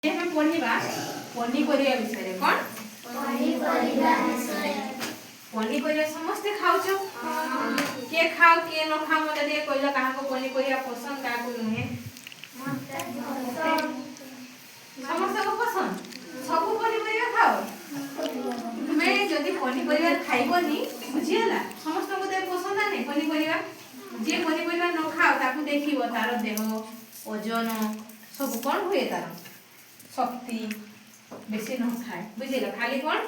हम पढ़िबा पनीपरिया विषय कोन पनीपरिया समस्ते खाउछ के खाओ के न खाओ मते दे कहला काहा को पनीपरिया पसंद का को नहे समस्त को पसंद सब पनीपरिया खाओ मैं जदी पनीपरिया खाइबनी बुझियला समस्त को दे पसंद नै पनीपरिया जे पनीपरिया न खाओ ताकू देखिबो तार देह ओजन सब कोन हुए तार शक्ति बेसी न खाए बुझिला खाली कोन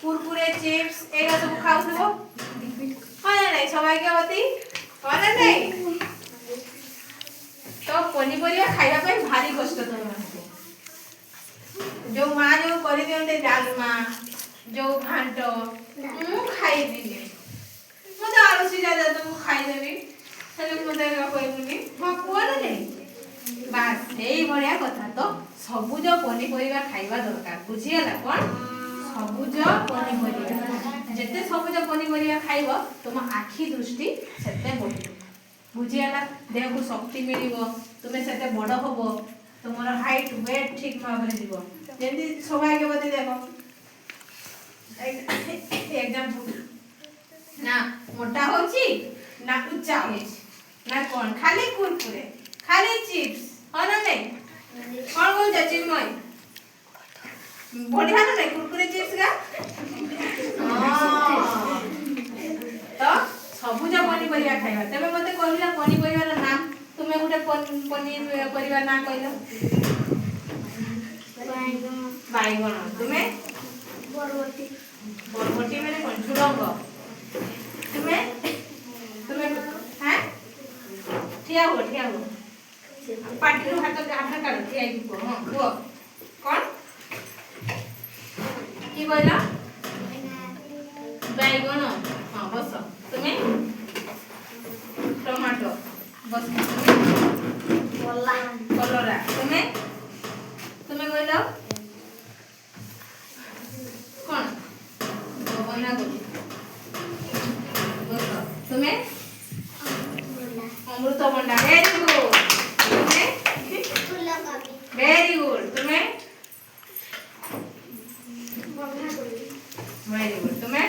कुरकुरे चिप्स एगा सब खाउ थबो हां नै सबाई के होती कोन नै तो पनीपरिया खाइबा पे भारी कष्ट तो मानते जो मां जो करि दियते डालमा जो घांटो मु खाइ दिने मते आलू सिजा दे तो खाइ देबी हेले मते कहबी हां कोन नै बास एई बढिया कथा तो सबुज पनीपरिया खाइबा दरकार बुझियला कोन सबुज पनीपरिया जते सबुज पनीपरिया खाइबो तुम आखि दृष्टि सेते बढ़िबो बुझियला देह को शक्ति मिलिबो तुमे सेते बड़ होबो तुमरो हाइट वेट ठीक भाबरे दिबो जेंति सौभाग्यवती देखो एग्जांपल ना मोटा होची ना उच्चा होची ना कोन खाली कुरकुरे खाली चिप्स होना नहीं कौन बोल जा चिन्मय बढ़िया ना नहीं कुरकुरे चिप्स का तो सबुज पनीपरिया खाइबा तबे मते कहलिला पनीपरिया नाम तुमे गुटे पनीर परिवार ना कहलो बाइगण तुमे बरबटी माने कोन झुडंग तुमे हैं ठिया हो पाटी हाथ काढ़ ठिया को हां को कोन की बोला बैगन हां बस तुमे टमाटो बस कलरा तुमे बोलो कोन बना गो बस तुमे अमृतभंडा वेरी गुड वेरी गुड तुम्हें वेरी गुड तुम्हें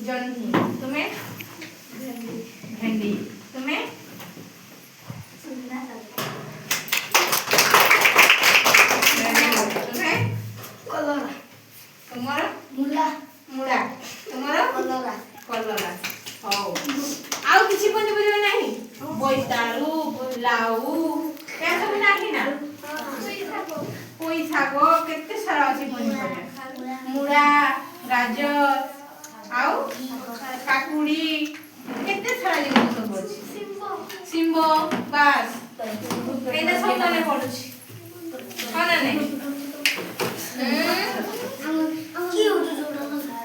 जन्ही तुम्हें भेंडी तुम्हें कलरा तुम्हारा मुला तुम्हारा कलरा हो आउ किछि पनीपरिया नाही बोइतालू लाउ ए सब नाही ना पोई सागो केते सारा अछि पनीपरिया मुळा गाजर आउ काकुडी केते सारा जिनिस सब अछि सिम्बो बास एना सब तले पडुछि हाना नै की